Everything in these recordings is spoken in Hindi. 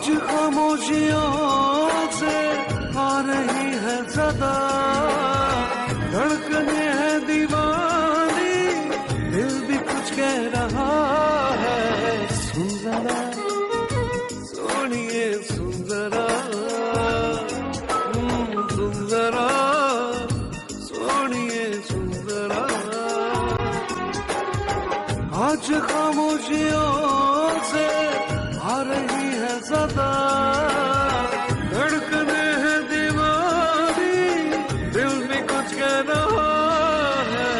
आज खामोशियों से आ रही है सदा, धड़कने है दीवानी, दिल भी कुछ कह रहा है। सुन जरा सोनिए सुन जरा, सुन जरा सोनिए सुन जरा। आज खामोशियों से आ रही है सदा, धड़कने है दीवानी, दिल भी कुछ कह रहा है।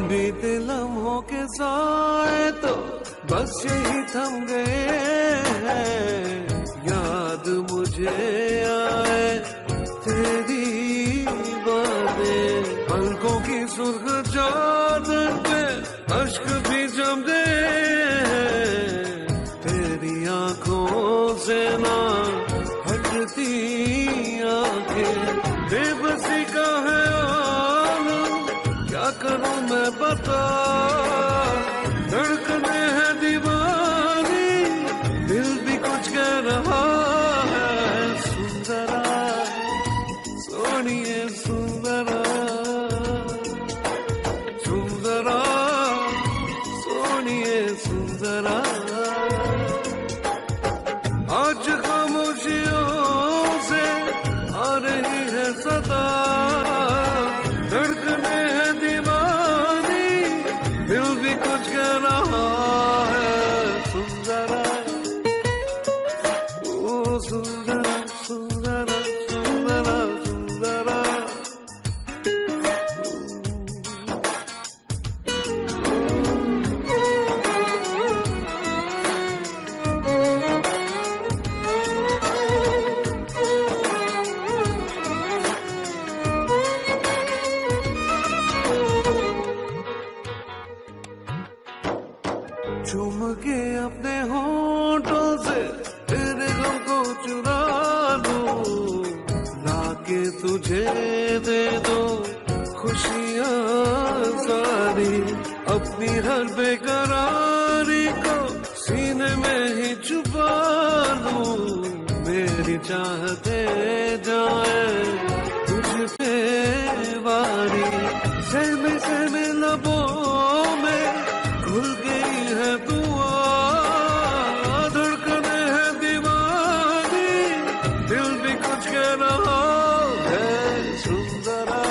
बीते लम्हों के साए तो बस यही थम गए हैं, याद मुझे आए तेरी बातें, पलकों की सुर्ख चादर पे अश्क भी जम गए हैं, तेरी आंखों से ना हटती आंखें, बेबसी का है आलम, क्या करूं मैं बता, धड़कने है दीवानी, दिल भी कुछ कह रहा है। सुन जरा सोनिए सुन जरा, सुन जरा सोनिए सुन जरा। आज खामोशियों से आ रही है सदा, धड़कने है दीवानी, दिल भी कुछ कह रहा है। सुन जरा ओ सुन जरा सुन जरा सुन जरा सुन जरा। चूम के अपने होठों से तेरे गम को चुरा लूं, लाके तुझे दे दो खुशियाँ सारी, अपनी हर बेकरारी को सीने में ही छुपा लूं, मेरी चाहते जाए तुझ पे वारी, सहमे लबों में घुल गई है दुआ, धड़कने है दीवानी, दिल भी कुछ कह रहा है। सुन जरा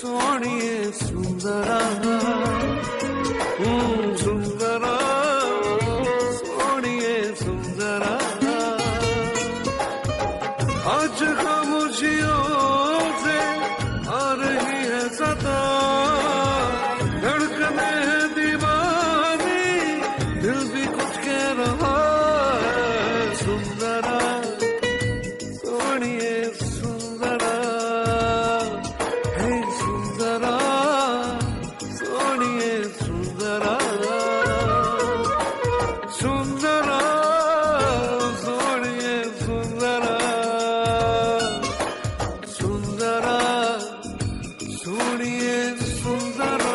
सोनिए सुन जरा, सुन जरा सोनिए सुन जरा। आज खामोशियों से आ रही है सदा, धड़कने है दीवानी, दिल भी कुछ कह रहा है। सुन जरा सोनिए सुन जरा, हे सुन जरा सोनिए सुन जरा, सुन जरा सोनिए सुन जरा, सुन जरा सोनिए सुन जरा।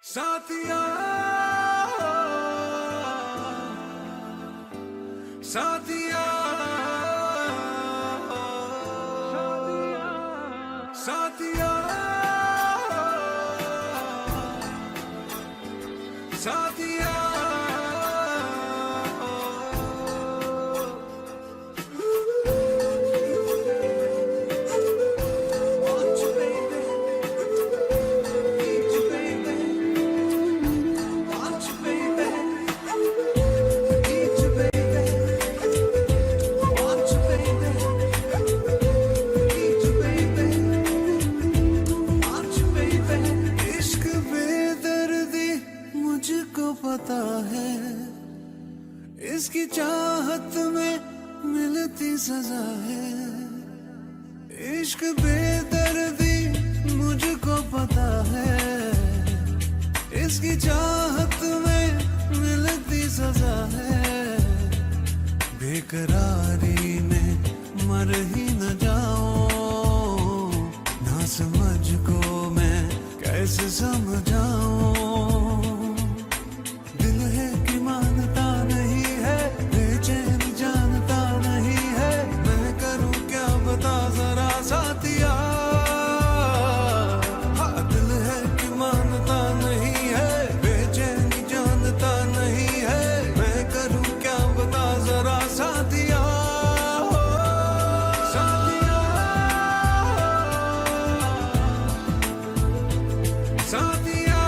साथिया साथिया साथिया सजा है। इश्क बेदर्दी मुझको पता है, इसकी चाहत में मिलती सजा है। बेकरारी में मर ही न जाऊं, ना समझ को मैं कैसे समझाऊं। दिल है कि मानता नहीं है, बेचैन जानता नहीं है, मैं करूं क्या बता जरा साथिया। हाँ, दिल है कि मानता नहीं है, बेचैन जानता नहीं है, मैं करूं क्या बता जरा साथिया। साथिया, साथिया,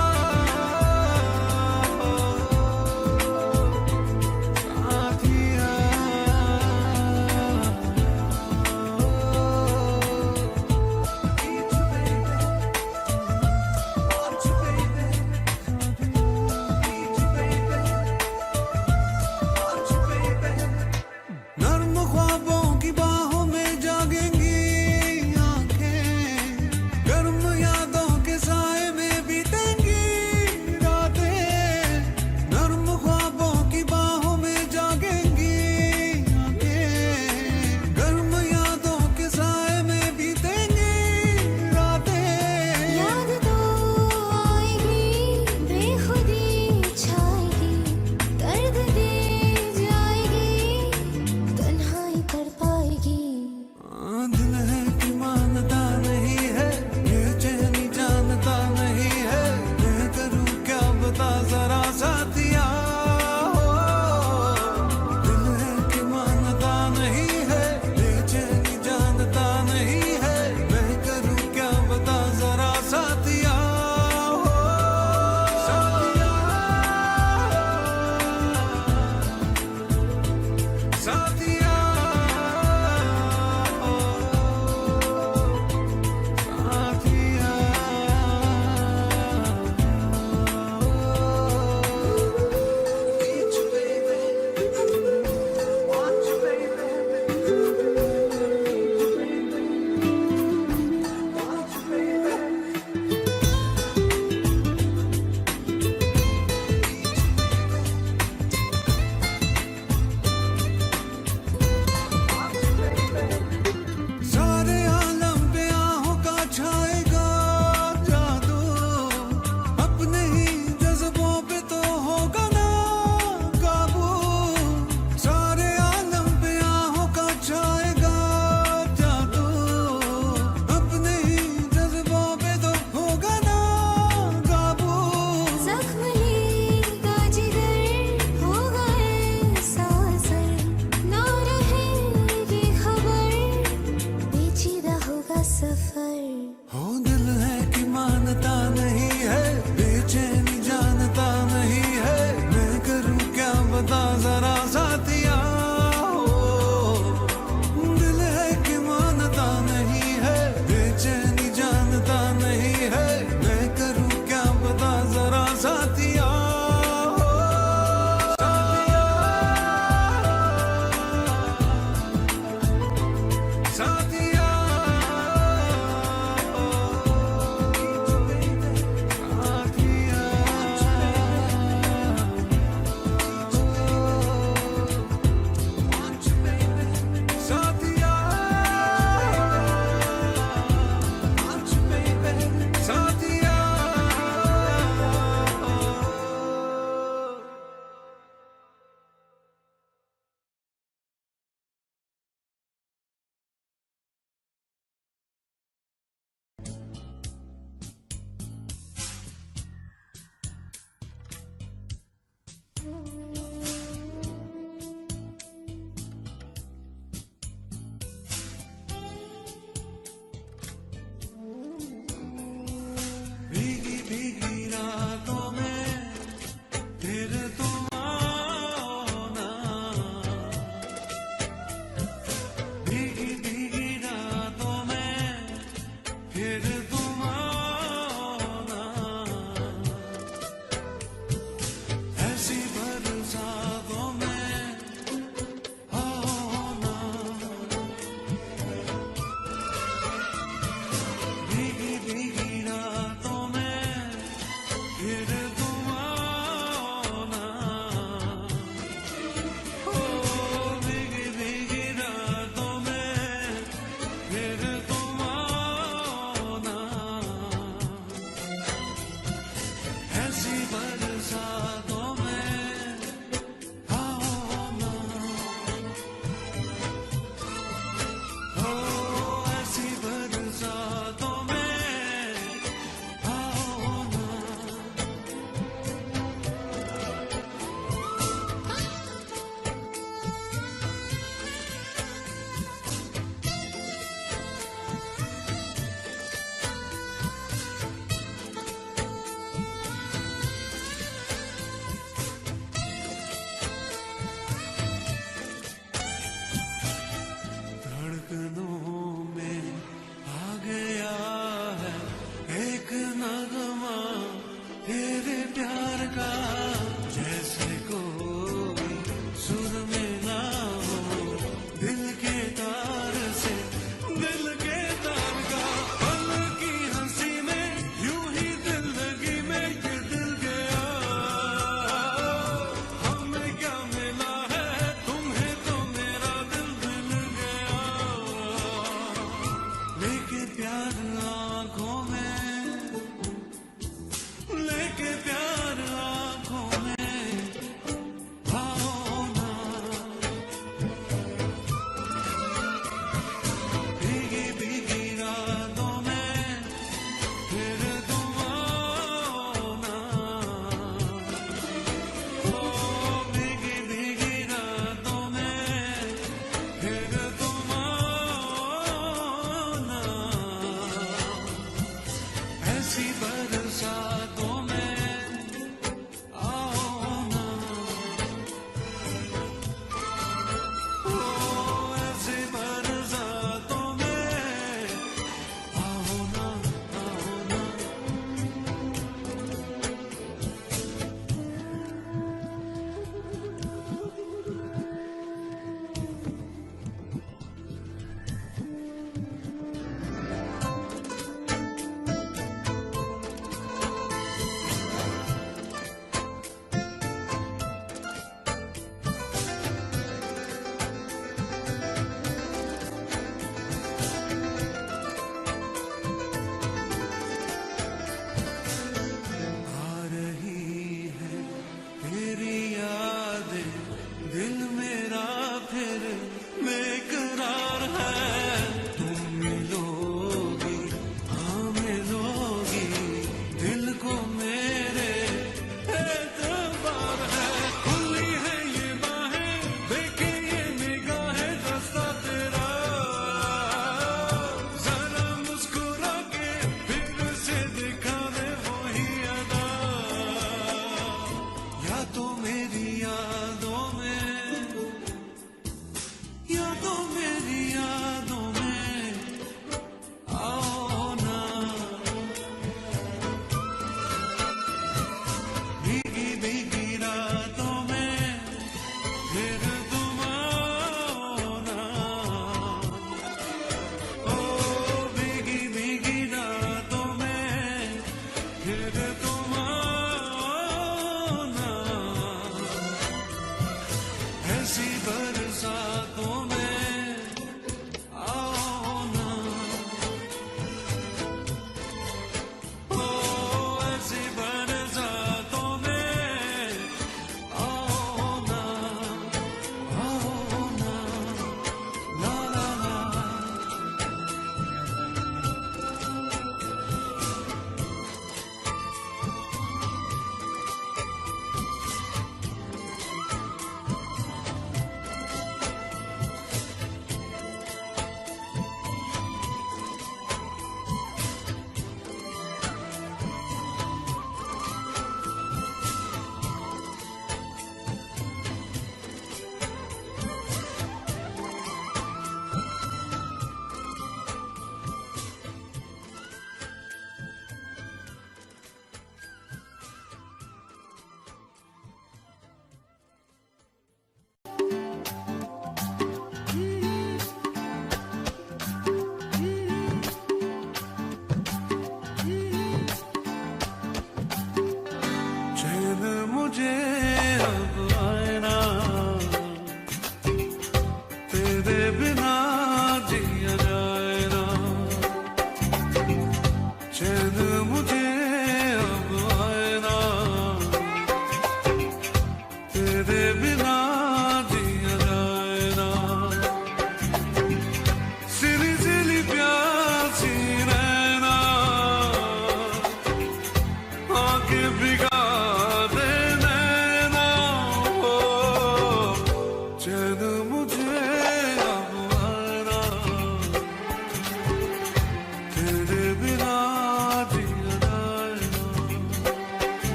नर्म ख्वाबों की बाहों में जागेंगी आंखें, गर्म यादों के साए में बीतेंगी रातें। नर्म ख्वाबों की बाहों में जागेंगी आंखें, गर्म यादों के साए में बीतेंगी रातें। याद तो आएगी, बेखुदी छाएगी, दर्द दे जाएगी, तन्हाई कर पाएगी। दिल है कि मानता नहीं है, बेचैनी जानता नहीं है, मैं करूं क्या बता जरा साथिया। दिल है कि मानता नहीं है, बेचैनी जानता नहीं है, मैं करूं क्या बता जरा साथिया। साथिया, साथिया। सारे आलम पे आहों का छाएगा जादू, अपने ही जज्बों पे तो होगा ना काबू। सारे आलम पे आहों का छाएगा जादू, अपने ही जज्बों पे तो होगा ना काबू। जख्म लेगा जिगर, होगा ऐसा असर, ना रहेगी खबर, पेचीदा होगा सफर। हो दिल है कि मानता नहीं है, बेचैनी जानता नहीं है, मैं करूं क्या बता जरा साथिया। दिल है कि मानता नहीं है, बेचैनी जानता नहीं है, मैं करूं क्या बता जरा साथिया। साथिया,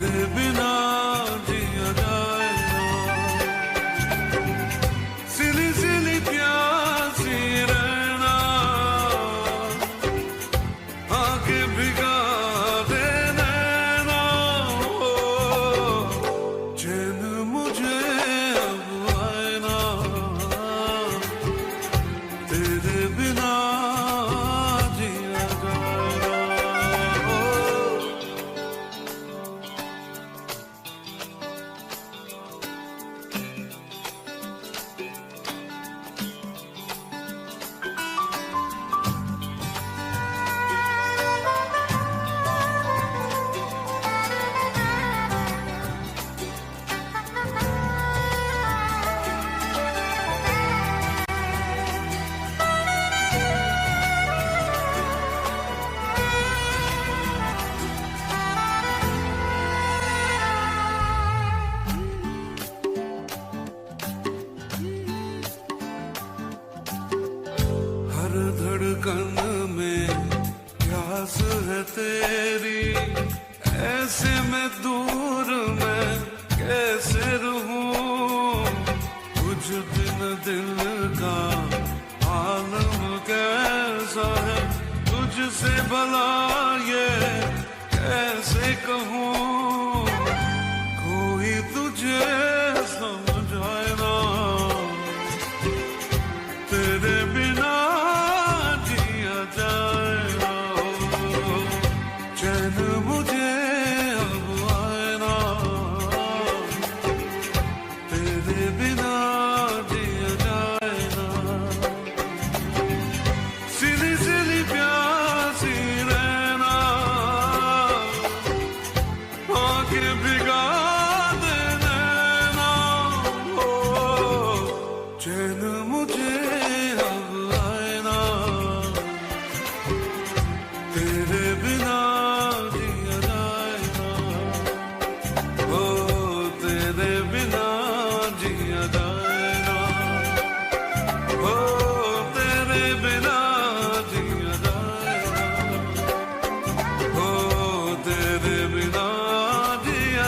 तेरे बिना जिया जाए ना, सिली सिली प्यासी रहना, आके भिगा दे नैना, चैन मुझे अब आए ना, तेरे बिना जिया जाए ना। हर धड़कन में प्यास है तेरी, ऐसे में दूर मैं कैसे रहूं, कुछ दिन दिल का आलम कैसा है, तुझसे भला ये कैसे कहूं, कोई तुझे समझाए ना, तेरे बिना जिया जाए ना, चैन मुझे अब आए ना, तेरे बिना जिया जाए ना, सिली सिली प्यासी रहना, आके भिगा दे नैना, चैन मुझे अब आए ना, तेरे बिना जिया जाए ना, ओ तेरे बिना जिया जाए ना, ओ तेरे बिना जिया जाए ना, ओ तेरे बिना जिया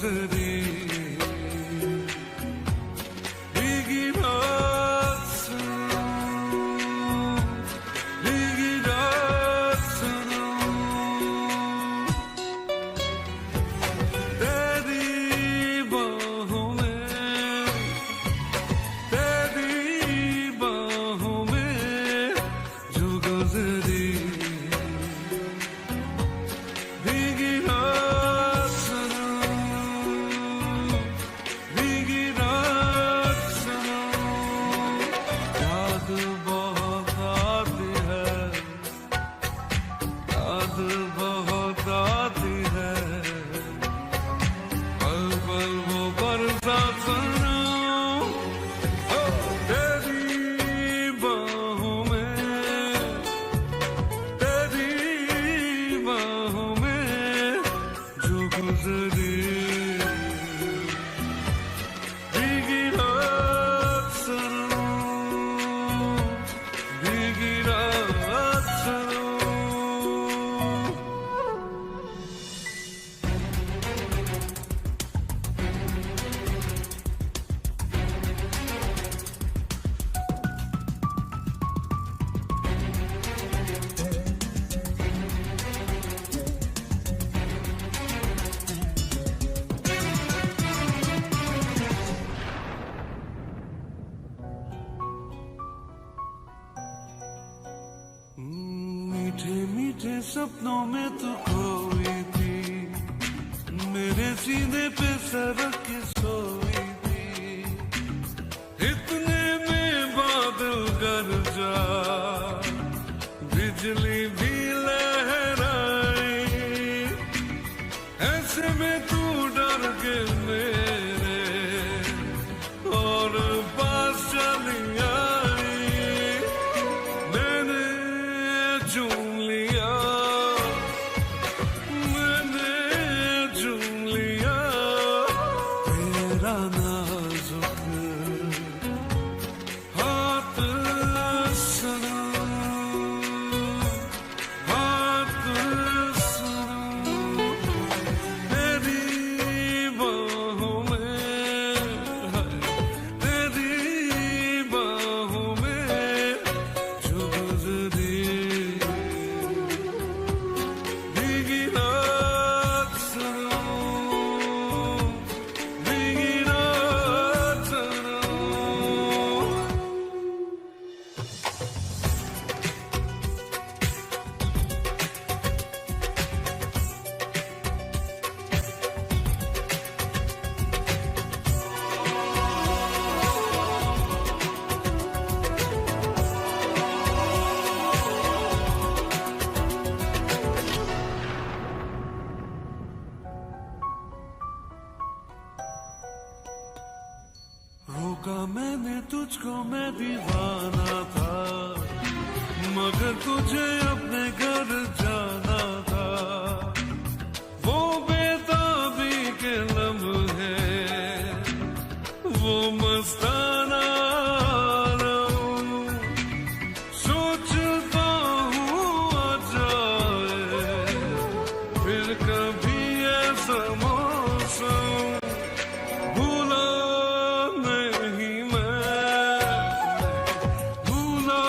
गुजरी भीगी रात सुनो, भीगी रात सुनो, तेरी बाहों में, तेरी बाहों में जो गुजरी भीगी रात सुनो, भीगी रात सुनो, याद बहुत आती है, याद बहुत आती है, पल पल वो बरसात सुनो, ओ तेरी बाहों में, तेरी बाहों में जो गुजरी भीगी रात सुनो, भीगी रात सुनो। मीठे मीठे सपनों में तू खोई थी, मेरे सीने पे सरक के सोई थी, इतने में बादल गरजा, बिजली भी लहराई, ऐसे में तू डर के मेरे और पास चली आई, मैंने चूम लिया, मैंने चूम लिया तेरा नाजुक हाथ सुनो, हाथ सुनो, तेरी बाहों में, तेरी बाहों में जो गुजरी भीगी रात सुनो, भीगी रात सुनो। रोका मैंने तुझको, मैं दीवाना था, मगर तुझे अपने घर जाना था, वो बेताबी के लम्हे, वो मस्ताना रंग, सोचता हूँ आ जाए फिर कभी ऐसा मौसम, भूला नहीं मैं, भूला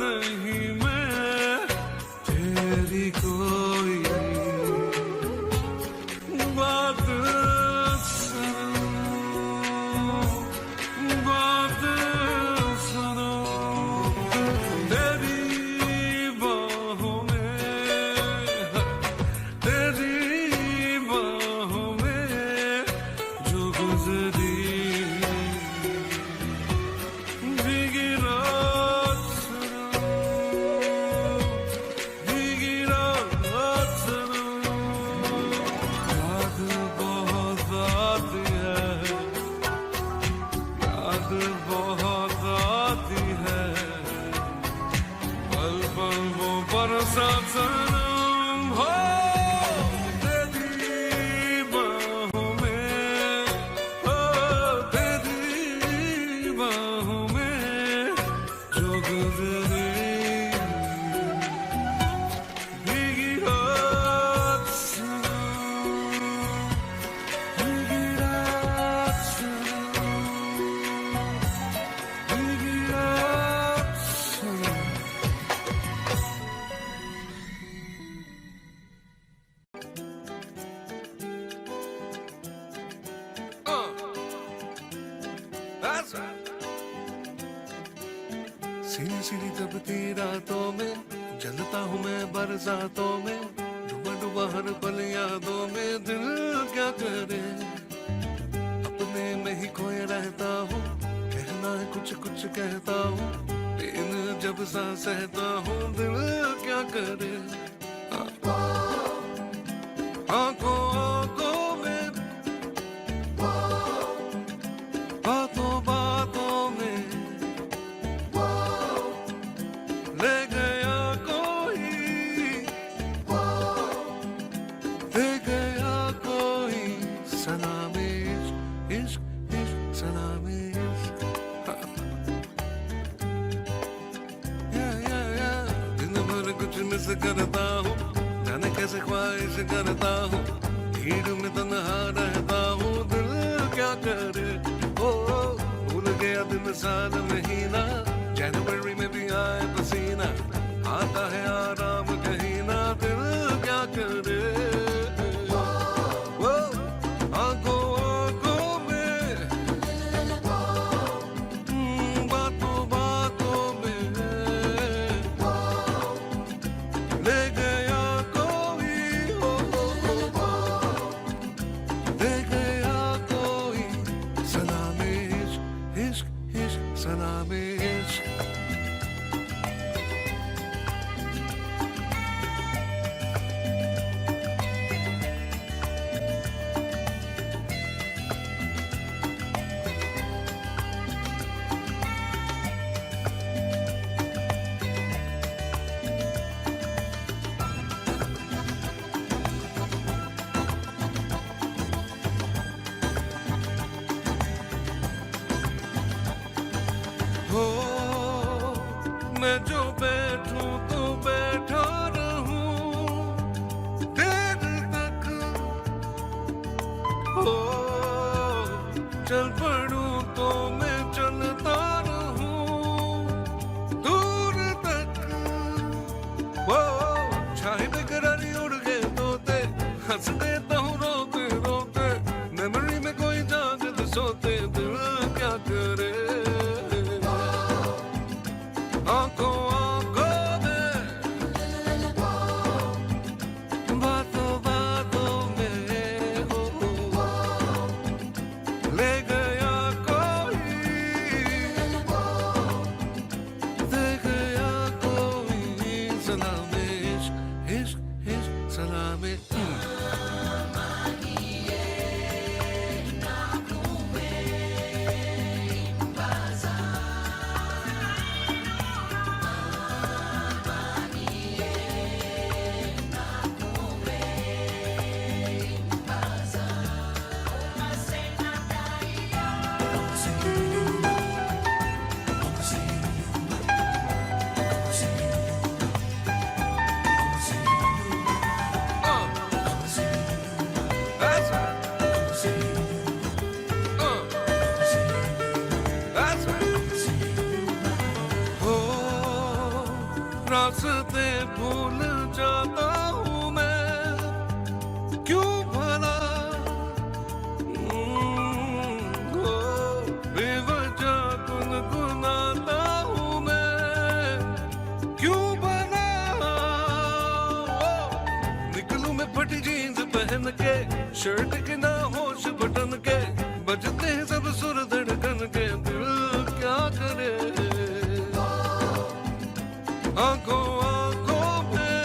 नहीं मैं सीधी सीधी दबती रातों में जलता हूँ मैं बरसातों में, डूबा डूबा हर पल यादों में। दिल क्या करे अपने में ही खोए रहता हूँ, कहना है कुछ कुछ कहता हूँ, लेकिन जब सा सहता हूँ। दिल क्या करे आंखों आंखों में, बातों बातों में ले गया कोई, ले गया कोई सलामी इश्क इश्क सलामी इश्क। दिन भर कुछ मिस करता हूँ, जाने कैसे ख्वाहिश करता हूँ, भीड़ में तन्हा रहता हूँ। दिल क्या करे ओ भूल गया दिन साल महीना, जनवरी में भी आए पसीना, आता है आराम कहीं ना। दिल क्या करे ओ आंखों आंखों में, बातों बातों में ले गया कोई, ले गया कोई सलामी इश्क इश्क इश्क सलामी इश्क। हो मैं जो बैठूं तो बैठा रहूं देर तक, हो चल पड़ूं तो मैं चलता रहूं दूर तक। वो छाए बेकरारी उड़ गए तोते, हंस देता हूँ रोते रोते, मेमोरी में कोई जागत सोते। दिल क्या करे आंखों आंखों में, बातों बातों में हो ले गया कोई, ले गया कोई सलामी इश्क इश्क इश्क सलामी। That's right. That's right. हो रास्ते भूल जाता हूँ मैं, क्यों भला हो बेवजह गुनगुनाता हूँ मैं, क्यों भला निकलूं मैं फटी जीन्स पहन के, शर्ट के ना होश बटन के, बजते हैं सब सुर धड़कन के। दिल क्या करे आंखों आंखों में,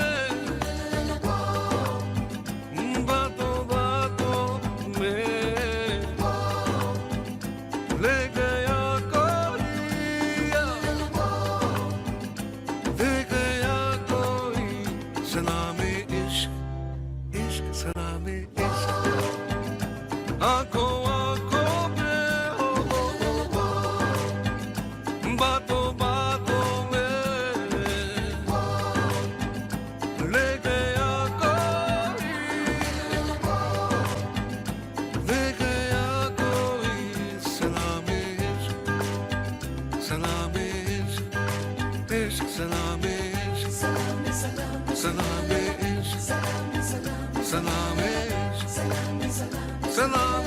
बातों बातों में ले गया कोई, ले गया कोई सलामी इश्क इश्क सलामी इश्क। आंखों आंखों में हो बातों बातों में ले गया कोई, ले गया कोई सलामी इश्क सलामी इश्क इश्क सलामी इश्क सलामी इश्क सलामी इश्क सलामी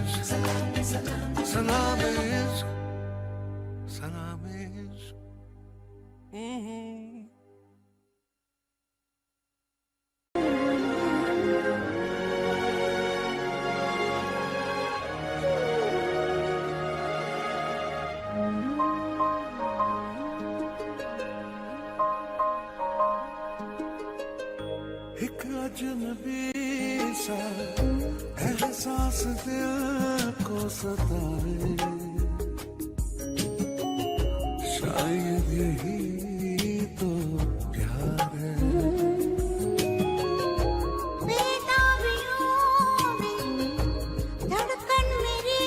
इश्क सलामी इश्क सलामी इश्क। एक अजनबी सा एहसास दिल को सताए, शायद यही तो प्यार है। बेताबियों में धड़कन मेरी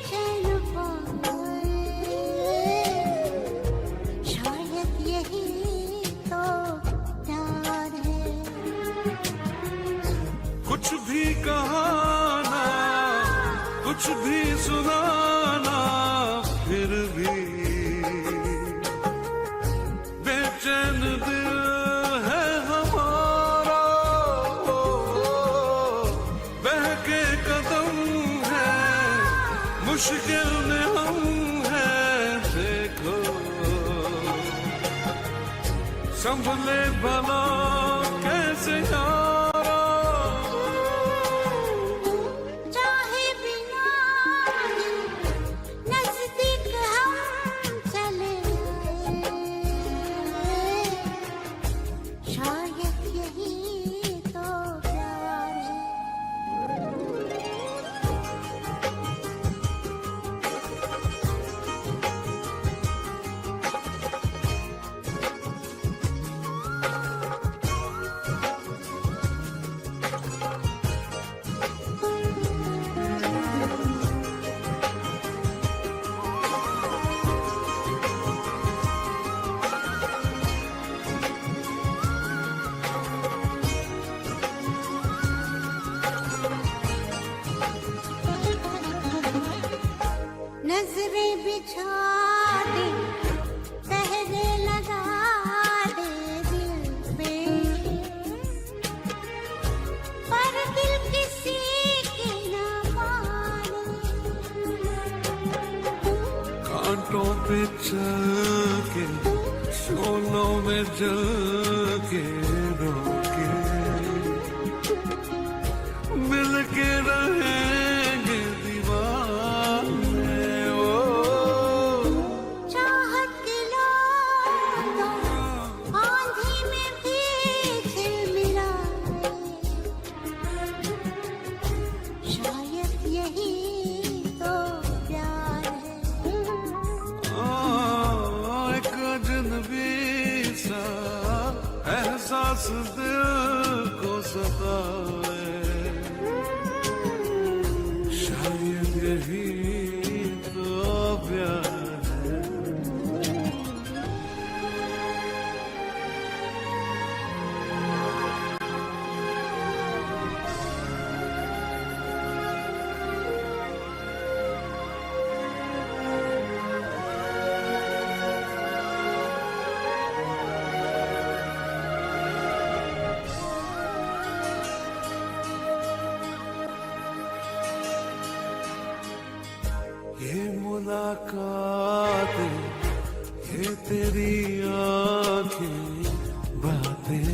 चैन पाए, शायद यही तो प्यार है। कुछ भी कहाना, कुछ भी सुनाना, फिर भी बेचैन दिल है हमारा। बहके कदम है, मुश्किल में हम हैं, देखो संभले भला कैसे यारा। चाहे बिना नजदीक हम चले आए, शायद यही तो प्यार है। नजरें बिछा दे, पहरे लगा दे दिल पे, पर दिल किसी की ना माने। कांटों पे चल के, शोलों में जल के, रोके मिल के रहेंगे दीवाने। ओ चाहत की लो आंधी में भी झिलमिलाए, शायद यही तो प्यार है। एक अजनबी सा एहसास दिल को सताए, शायद यही तो प्यार है। ये मुलाकातें, ये तेरी आंखें, बातें,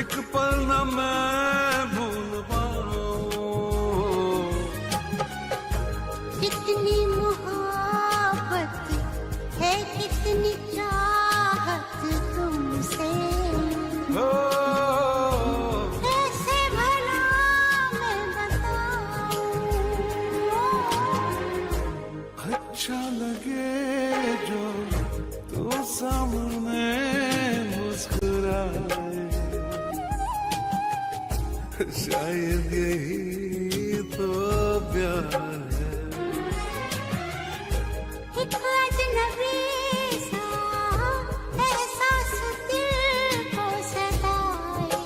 एक पल न मैं भूल पाऊं। कितनी मोहब्बत है, कितनी चाहत तुमसे, ओ, कैसे भला मैं बताऊं। अच्छा लगे जो तू सामने मुस्कुराए, शायद यही तो प्यार है। एक अजनबी सा एहसास दिल को सताए,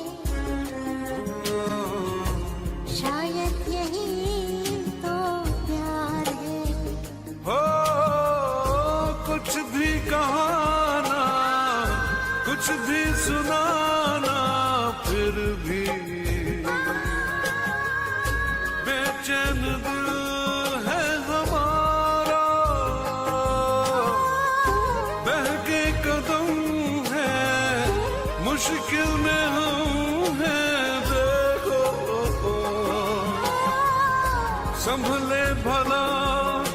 शायद यही तो प्यार है। हो कुछ भी कहाना, कुछ भी सुनाना, फिर भी बेचैन दिल है हमारा। संभले भला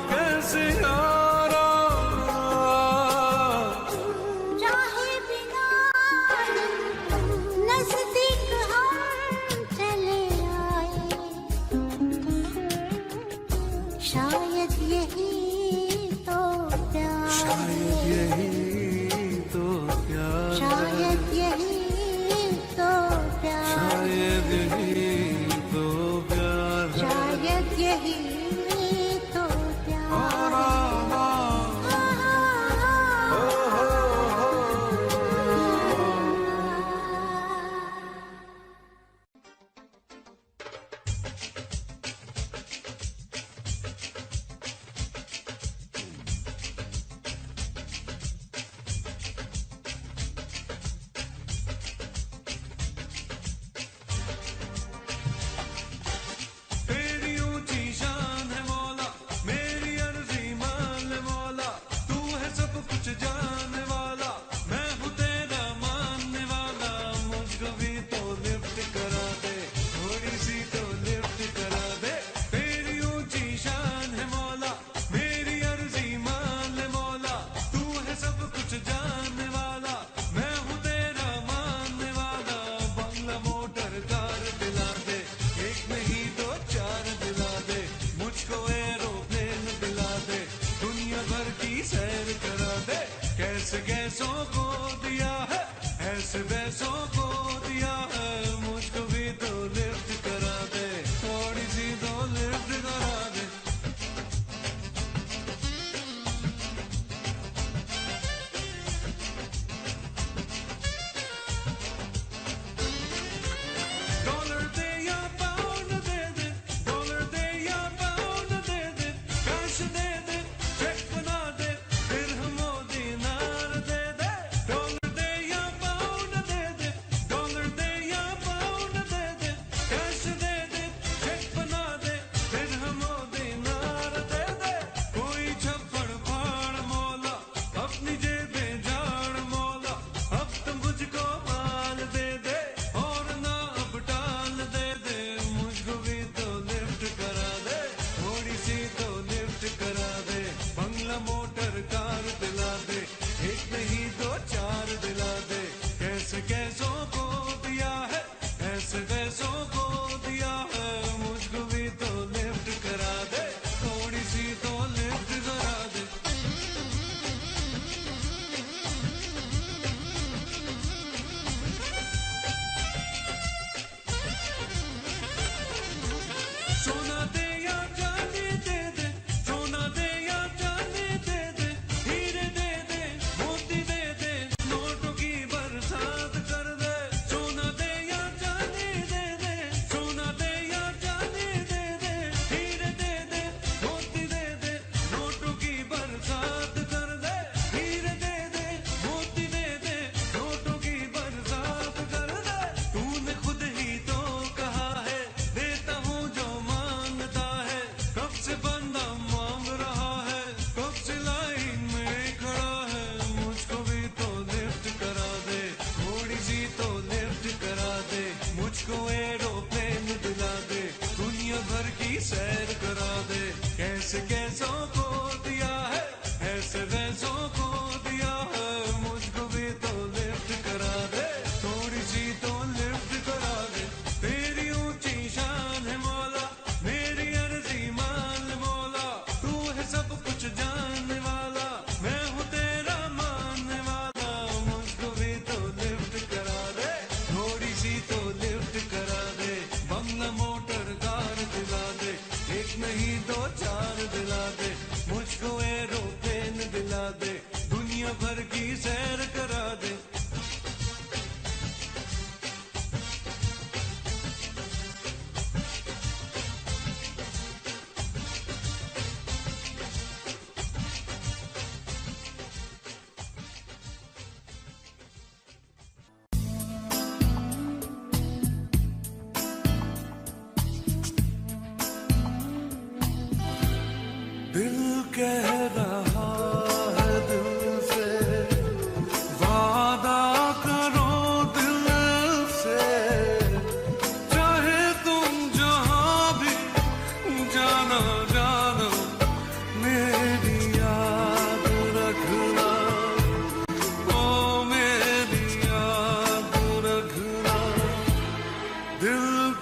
कैसे यारा, चाहे बिना नजदीक हम चले आए, शायद यही तो प्यार है, शायद यही तो प्यार, शायद यही तो प्यार, शायद यही तो प्यार, शायद यही तो प्यार है। तेरी ऊंची शान है मौला, मेरी अर्जी मान ले मौला, तू है सब कुछ जानने वाला, मैं हूँ तेरा मानने वाला, मुझको भी तो लिफ्ट करा दे, थोड़ी सी तो लिफ्ट करा दे। तेरी ऊंची शान है मौला, मेरी अर्जी मान ले मौला, तू है सब कुछ जानने वाला, मैं हूँ तेरा मानने वाला, बंगला मोटर कार दिला दे, एक नहीं दो चार दिला दे, मुझको एरोप्लेन दिला दे, दुनिया भर की सैर करा दे। कैसे कैसों को दिया है, ऐसे वैसों को दिया है, मुझको भी तो लिफ्ट करा दे, थोड़ी सी तो लिफ्ट करा दे। डॉलर दे या पाउंड दे दे, डॉलर दे या पाउंड दे दे, कैश दे दे, चेक बना दे, दिरहमों दीनार दे दे। डॉलर दे या पाउंड दे दे, डॉलर दे या पाउंड दे दे, कैश दे दे, चेक बना दे, दिरहमों दीनार दे दे। कोई छप्पड़ फाड़ मौला, अपनी जेबें झाड़ मौला, अब तो मुझको माल दे दे, और ना अब टाल दे दे, मुझको भी तो लिफ्ट करा दे, थोड़ी सी तो लिफ्ट करा दे। बंगला मोटर कार दिला दे, एक नहीं दो चार दिला दे। कैसे कैसों को दिया है, ऐसे वैसों को दिया है, मुझको भी तो लिफ्ट करा दे, थोड़ी सी तो लिफ्ट करा दे। सोना दे या चांदी दे दे, सोना दे या चांदी दे दे, हीरे दे दे, मोती दे दे, नोटों की बरसात कर दे। सोना दे या चांदी दे दे,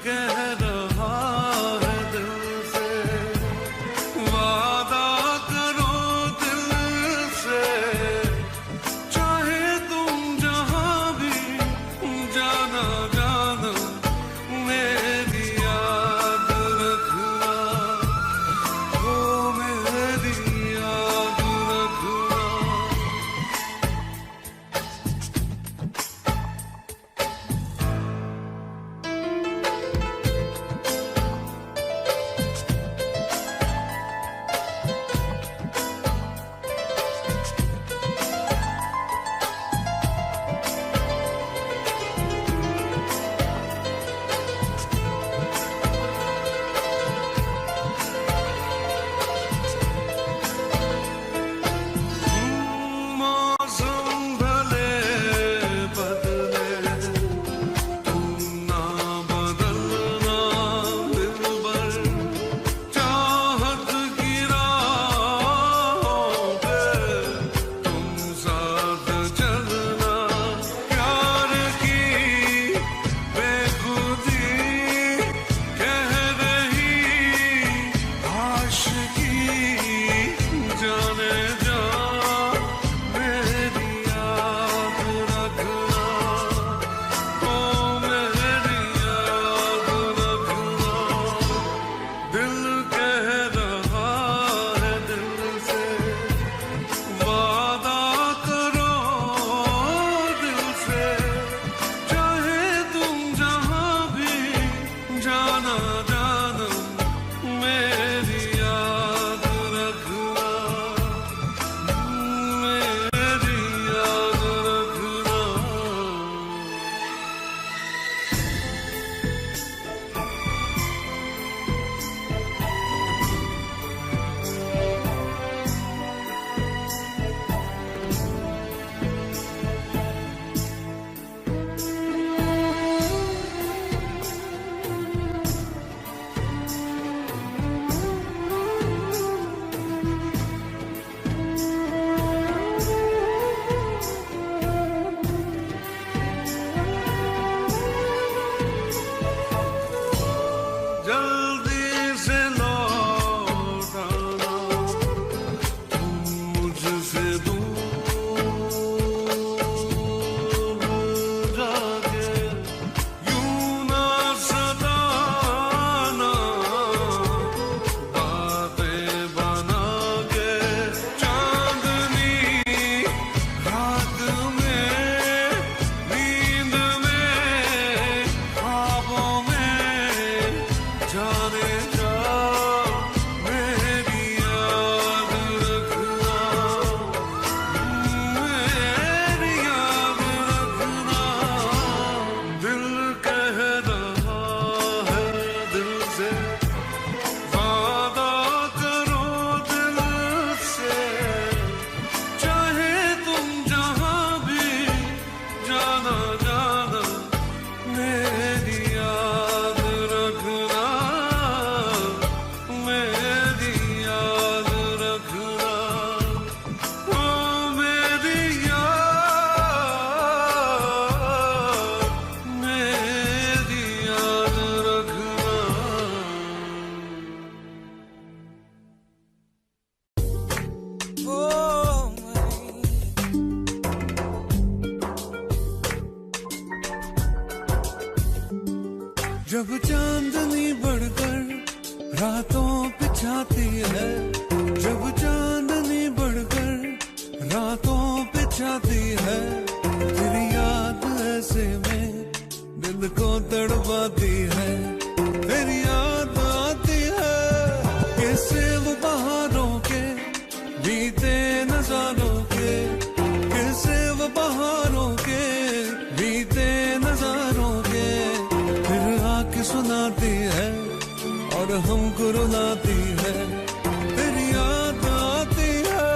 कह रहा है दिल से, वादा करो दिल से, चाहे तुम जहां भी जाना जाना, मेरी याद रखना, ओ मेरी याद रखना। मौसम भले बदले, तुम ना बदलना दिलबर, चाहत की राहों पे तुम साथ चलना, प्यार की बेखुदी कह रही आशिकी, जाने जा मेरी याद रखना, ओ मेरी याद रखना। दिल कह रहा है दिल से, वादा करो दिल से, चाहे तुम जहां भी जाना जाना, मेरी याद रखना, मेरी याद रखना। जल्दी से लौट आना, तुम मुझसे दूर जाके, यूं ना सताना, बातें बना के, चांदनी रात में, नींद में, ख्वाबों में, जाने जा मेरी याद रखना, मेरी याद रखना। दिल कह रहा है दिल से, वादा करो दिल से, चाहे तुम जहां भी जाना जाना, मेरी याद रखना, मेरी याद रखना, ओ मेरी याद, मेरी याद रखना। जब चांदनी बढ़कर रातों पे छाती है, जब चांदनी बढ़कर रातों पे छाती है, तेरी याद ऐसे में दिल को तड़पाती है, तेरी याद आती है, कैसे वो बहारों के बीते नजारों के, कैसे वो बहारों के बीते नजारों के, फिर आके सुनाती है और हमको रुलाती है, तेरी याद आती है।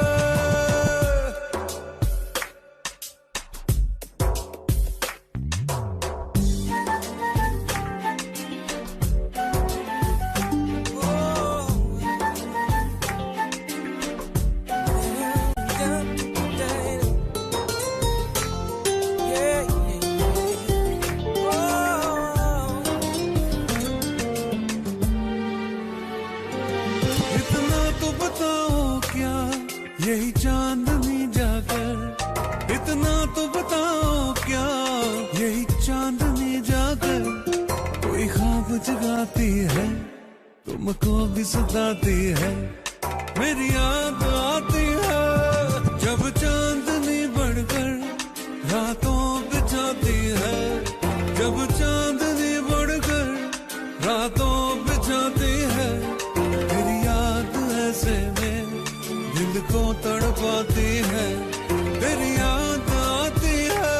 यही चांदनी जाकर इतना तो बताओ क्या, यही चांदनी जाकर कोई ख्वाब जगाती है, तुमको भी सताती है, मेरी याद आती है। जब चांदनी बढ़कर रातों बिछाती है, जब चांदनी बढ़कर रातों बिछाती है, तेरी याद ऐसे में दिल को तड़पाती है, तेरी याद आती है।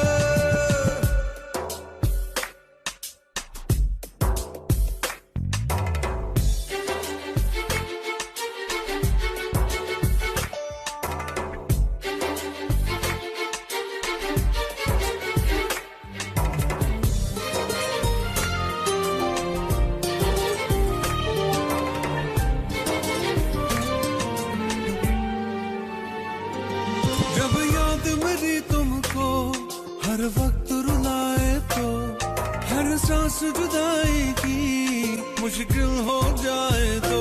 जब याद मेरी तुमको हर वक्त रुलाए तो, हर सांस जुदाई की मुश्किल हो जाए तो,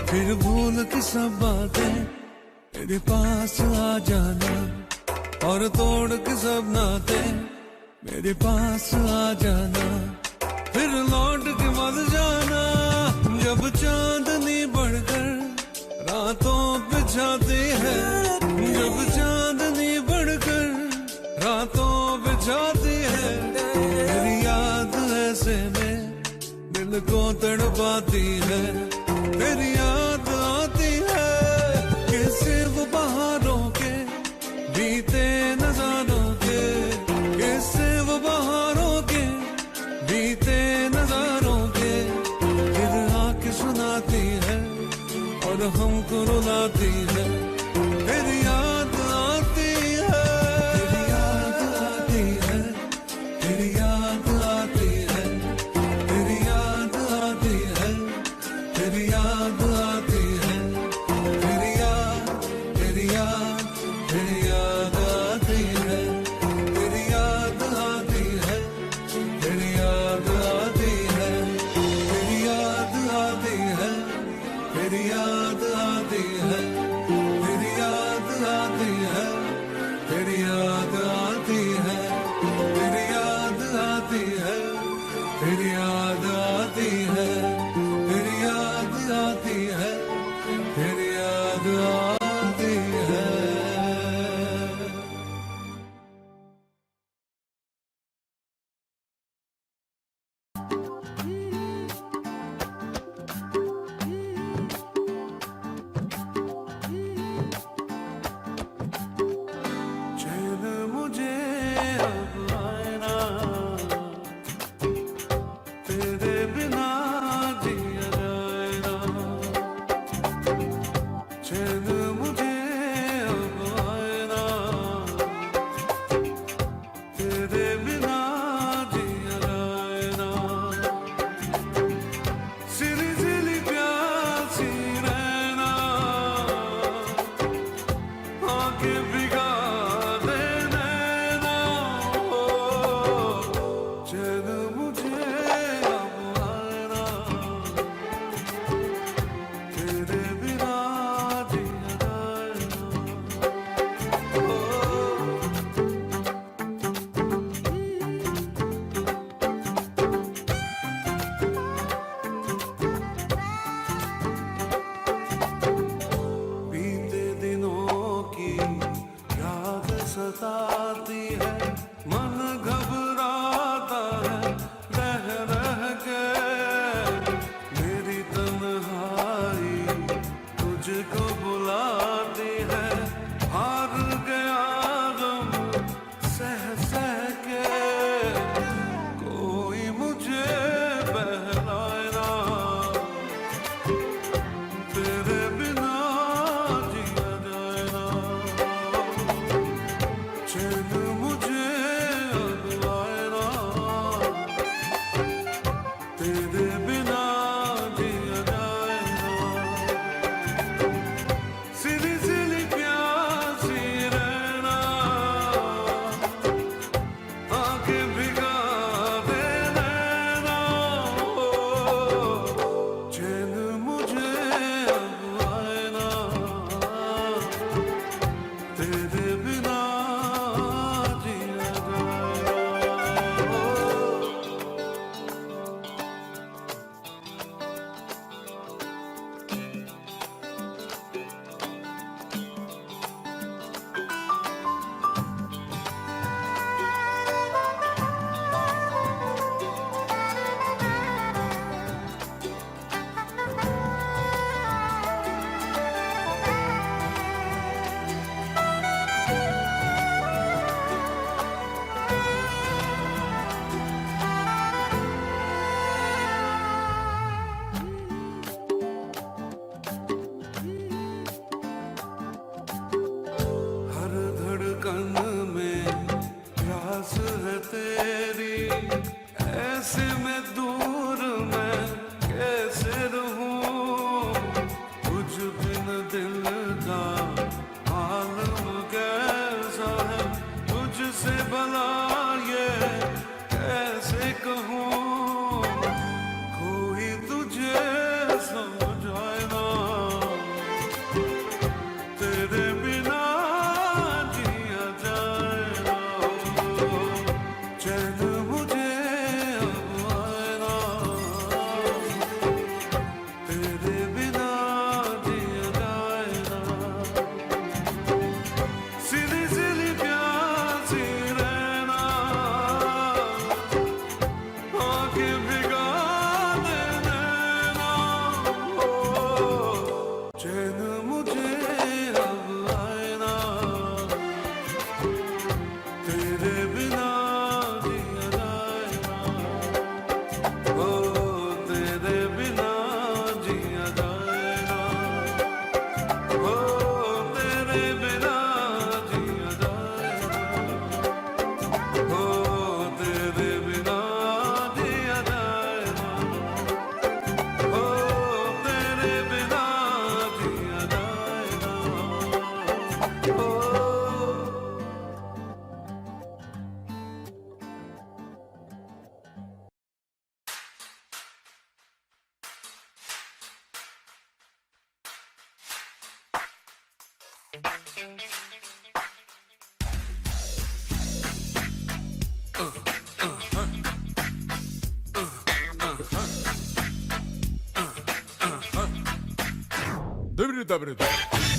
फिर भूल के सब बातें मेरे पास आ जाना, और तोड़ के सब नाते मेरे पास आ जाना, फिर लौट के मत जाना। जब चांदनी बढ़कर रातों बिछाती है, जब चांदनी बढ़कर रातों बिछाती है, तेरी याद ऐसे में दिल को तड़पाती है, तेरी याद आती है। कैसे वो बहारों के बीते नजारों के, कैसे वो बहारों के बीते नजारों के, फिर आके सुनाती है और हमको रुलाती है, तेरी याद आती है, तेरी याद आती है, तेरी याद आती है, तेरी याद आती है, तेरी याद आती है, तेरी याद, तेरी याद, तेरी याद आती है, तेरी याद आती है, तेरी याद आती है, तेरी याद आती है, तेरी याद आती है,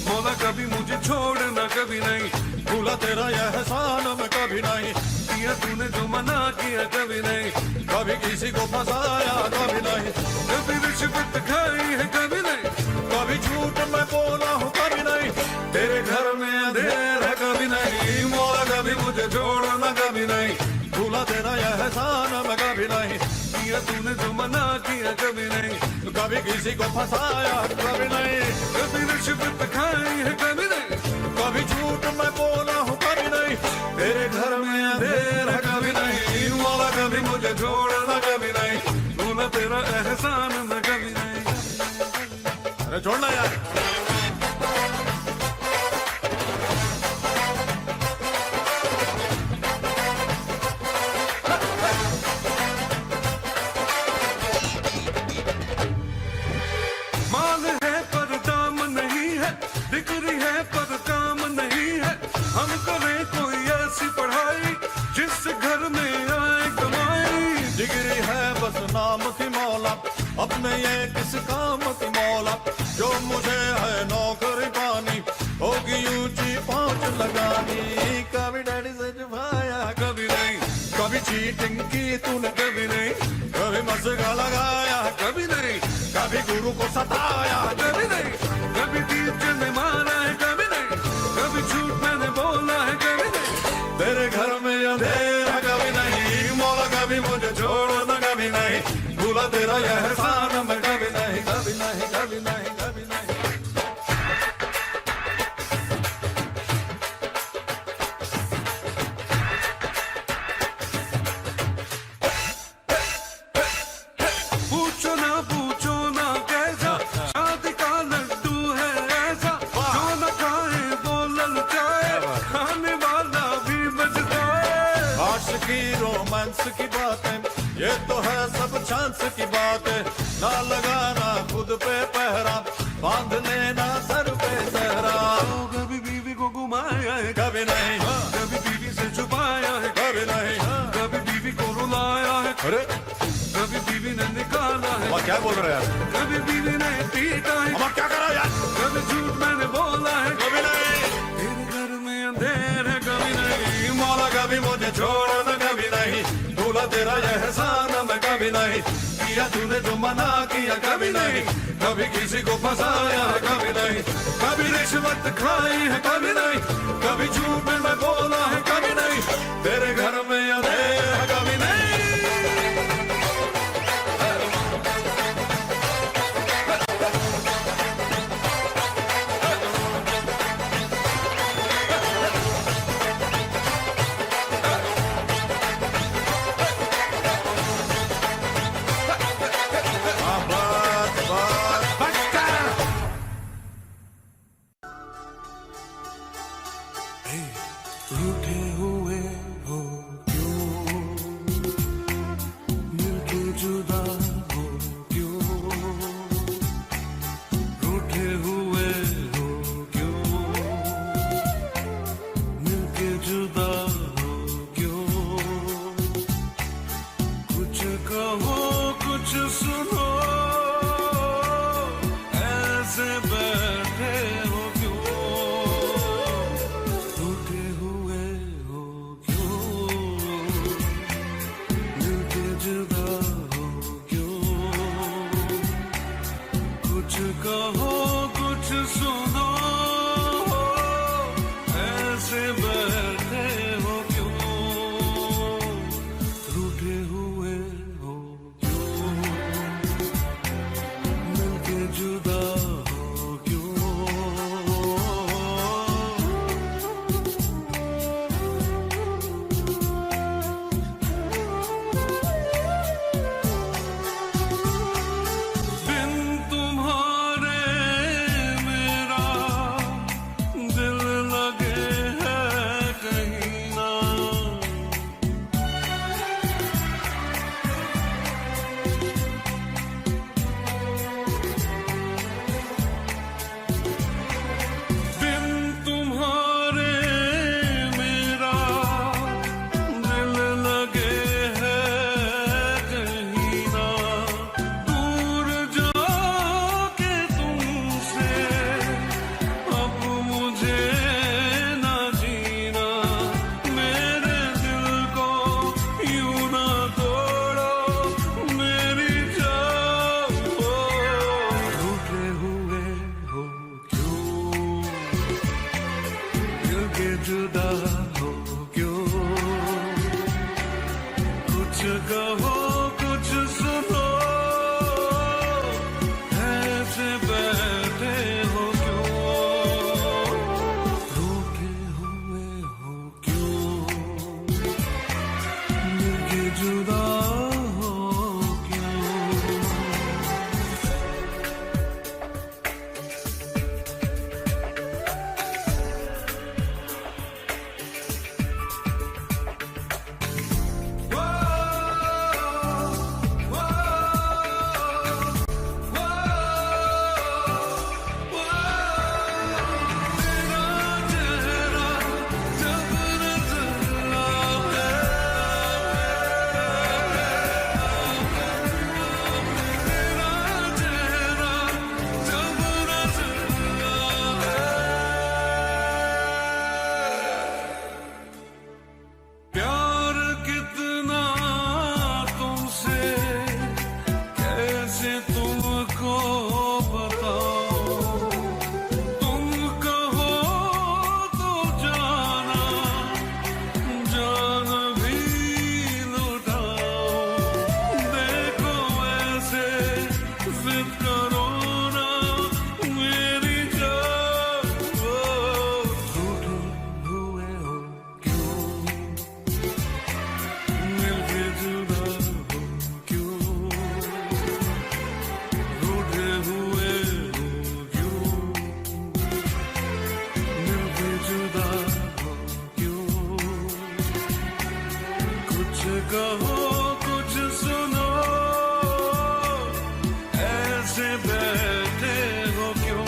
मौला कभी मुझे छोड़ना कभी नहीं, भूला तेरा यह एहसान मैं कभी नहीं, किया तूने जो मना किया कभी नहीं, कभी किसी को फंसाया कभी नहीं, कभी रिश्वत खाई है कभी नहीं, कभी झूठ मैं बोला हूँ कभी नहीं, तेरे घर में अंधेर है कभी नहीं, मौला कभी मुझे छोड़ना कभी नहीं, भूला तेरा यह एहसान मैं कभी नहीं, किया तूने जो मना किया कभी नहीं, कभी किसी को फंसाया कभी नहीं, कभी रिश्वत खाई है कभी नहीं, कभी झूठ मैं बोला हूँ कभी नहीं, तेरे घर में अंधेर है कभी नहीं, मौला कभी मुझे छोड़ना कभी नहीं, भूला तेरा एहसान मैं कभी नहीं। अरे छोड़ना यार। माल है पर दाम नहीं है, डिग्री है पर काम नहीं है, हम करें कोई ऐसी पढ़ाई जिससे घर में आए कमाई। डिग्री है बस नाम की मौला, अपने ये किस काम की मौला, जो मुझे है नौकरी पानी, होगी ऊंची पहुंच लगानी, कभी डैडी से छुपाया कभी नहीं, कभी चीटिंग की तूने कभी नहीं, कभी मस्का लगाया कभी नहीं, कभी गुरु को सताया कभी नहीं, कभी टीचर ने मारा है कभी नहीं, कभी झूठ मैंने बोला है कभी नहीं, तेरे घर में अंधेरा कभी नहीं, मौला कभी मुझे छोड़ना कभी नहीं, भूला तेरा यह एहसान मैं कभी नहीं, कभी नहीं, कभी नहीं, कभी नहीं। पूछो ना कैसा शादी का लड्डू है ऐसा, जो न खाए वो ललचाए, खाने वाला भी बच जाए। आशिकी रोमांस की बातें ये तो है सब चांस की बातें, ना लगाना खुद पे पहरा, बांध लेना सर पे सहरा, कभी बीवी को घुमाया है कभी नहीं, कभी बीवी से छुपाया है कभी नहीं, कभी बीवी को रुलाया है, अरे कभी बीवी ने निकाला है, अब क्या बोल रहे हैं यार, कभी बीवी ने पीटा है, अब क्या करा यार, कभी झूठ मैंने बोला है कभी नहीं, तेरे घर में अंधेर है कभी नहीं, मौला कभी मुझे छोड़ना कभी नहीं, भूला तेरा यह एहसान मैं कभी नहीं, किया तूने जो मना किया कभी नहीं, कभी किसी को फंसाया है कभी नहीं, कभी रिश्वत खाई है कभी नहीं, कभी झूठ में मैं बोला है कभी नहीं, तेरे घर में अंधेर है कभी नहीं। रूठे हुए हो क्यों, मिलके जुदा हो क्यों, रूठे हुए हो क्यों, मिलके जुदा हो क्यों, कुछ कहो कुछ सुनो, ऐसे बैठे हो क्यों, रूठे हुए हो क्यों, मिलके जुदा हो क्यों, कुछ कहो कुछ सुनो, ऐसे बैठे हो क्यों, रूठे हुए हो क्यों, मिलके जुदा हो क्यों। बिन तुम्हारे जिद करो ना मेरी जान, रूठे हुए हो क्यों, मिलके जुदा हो क्यों, रूठे हुए हो क्यों, मिलके जुदा हो क्यों, कुछ कहो कुछ सुनो, ऐसे बैठे हो क्यों,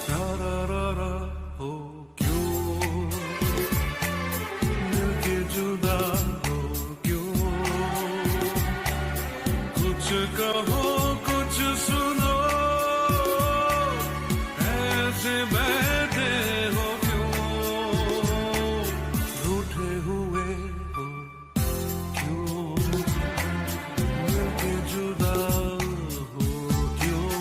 रा रा रा हो क्यों, मिलके जुदा हो क्यों, कुछ कहो कुछ सुनो, ऐसे बैठे हो क्यों, रूठे हुए हो क्यों, मिलके जुदा हो क्यों।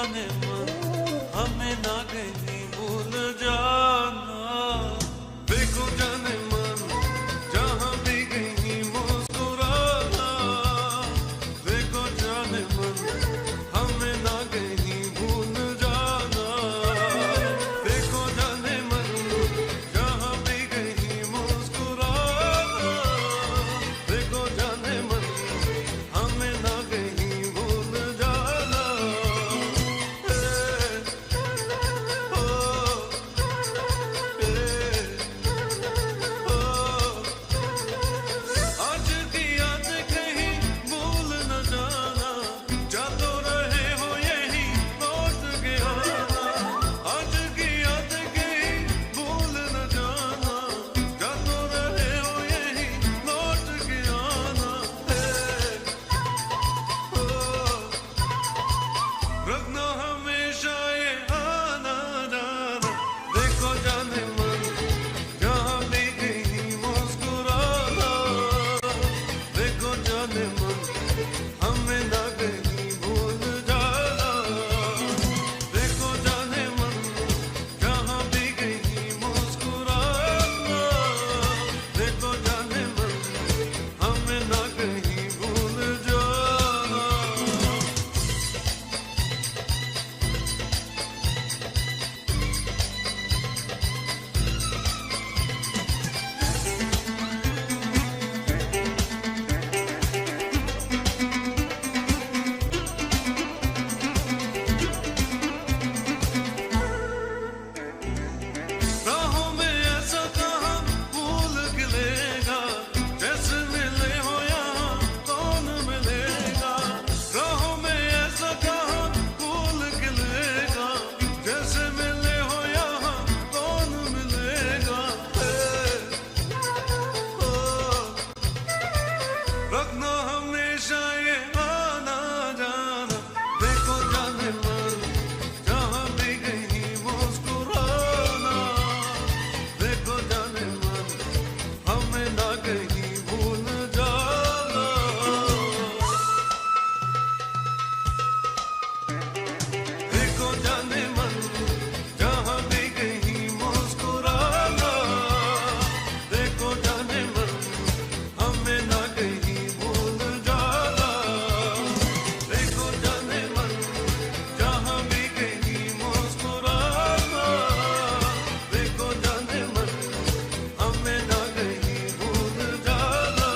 जाने मन हमें ना कहीं भूल जाना। देखो जाने मन जहाँ भी कहीं मुस्कुराना। देखो जाने मन हमें ना कहीं भूल जाना। देखो जाने मन जहाँ भी कहीं मुस्कुराना। देखो जाने मन हमें ना कहीं भूल जाना। आज की याद कहीं भूल न जाना। जा तो रहे हो यही लौट के आना। आज की याद कहीं भूल न जाना। जा तो रहे हो यही लौट के आना। रखना हमेशा ये आना जाना। देखो जाने मन जहाँ भी कहीं मुस्कुराना। देखो जाने मन हमें ना कहीं भूल जाना। देखो जाने मन जहाँ भी कहीं मुस्कुराना। देखो जाने मन हमें ना कहीं भूल जाना। राहों में ऐसा कहाँ फूल खिलेगा। जैसे मिले हो यहाँ कौन मिलेगा। राहों में ऐसा कहाँ फूल खिलेगा। जैसे मिले हो यहाँ कौन मिलेगा। रखना हमेशा ये आना जाना। देखो जाने मन जहाँ भी कहीं मुस्कुराना। देखो जाने मन हमें ना कहीं भूल जाना। देखो जाने मन जहाँ भी कहीं मुस्कुराना। देखो जाने मन हमें ना कहीं भूल जाना। देखो जाने मन जहाँ भी कहीं मुस्कुराना। देखो जाने मन हमें ना कहीं भूल जाना।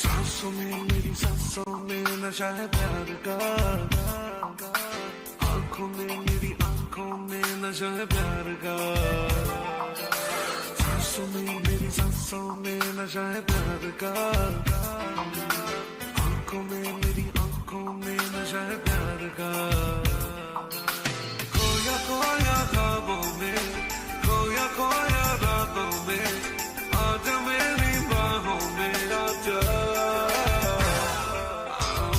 सांसों में मेरी सांसों में नशा है प्यार का। आंखों में मेरी आंखों में नशा है प्यार का। सांसों में मेरी सांसों में नशा है प्यार का। आंखों में मेरी आंखों में नशा है प्यार का। खोया खोया ख्वाबों में, खोया खोया रातों में, आजा मेरी बाहों में आजा।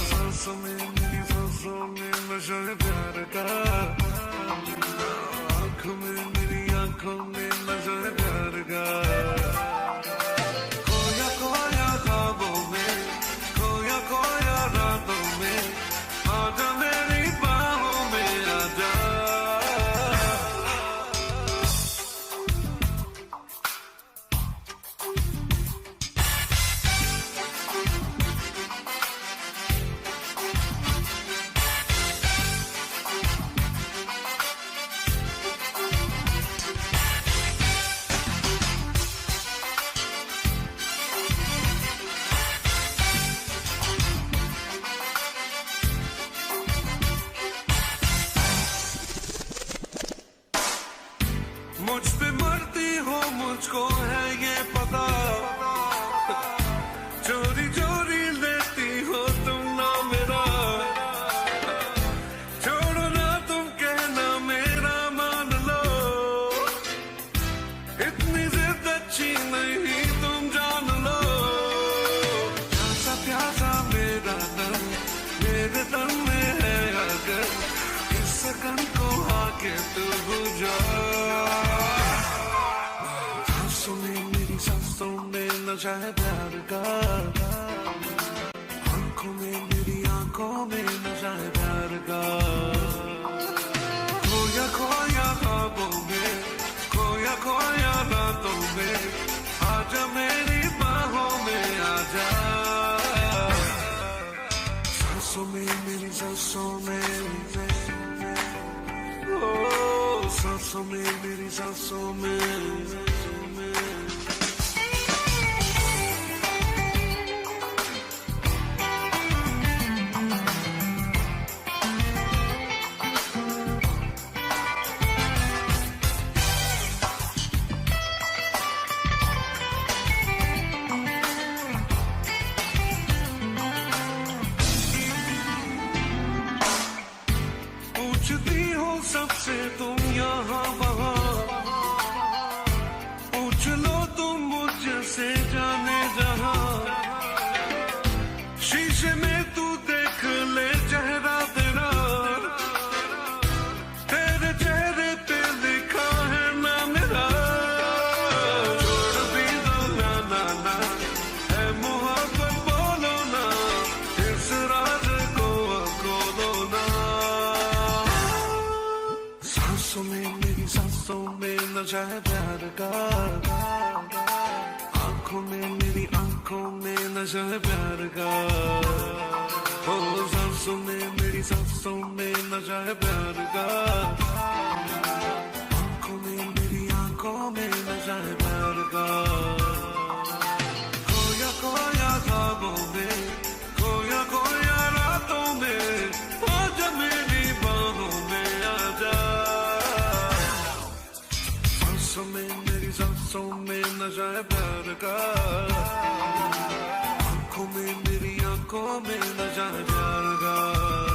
सांसों में मेरी सांसों में नशा है प्यार का। आंखों में मेरी आंखों में नशा है प्यार का। खोया खोया ख्वाबों में, खोया खोया रातों में, आजा मेरी बाहों में आजा। के तू बुझा सांसों में मेरी सांसों में नशा है प्यार का आंखों में मेरी आंखों में नशा है प्यार का खोया खोया ख्वाबों में खोया खोया रातों में आजा मेरी बाहों में आजा सांसों में मेरी सांसों में ओ सांसों में मेरी सांसों में पूछती हो सबसे तुम यहाँ वहाँ पूछ लो तुम मुझसे जाने जहाँ शीशे में तू देख ले चेहरा तेरा तेरे चेहरे पे लिखा है ना मेरा छोड़ भी दो ना ना ना है मोहब्बत बोलो ना इस राज को खोलो ना सांसों में मेरी सांसों में नशा है प्यार का आंखों में मेरी आंखों में नशा है प्यार का ओ सांसों में मेरी सांसों में नशा है प्यार का आंखों में मेरी आंखों में नशा है प्यार का खोया खोया ख्वाबों में खोया खोया रातों में आजा मेरी बाहों में आजा सांसों में मेरी सांसों में नशा है प्यार का आंखों में मेरी आंखों में नशा है प्यार का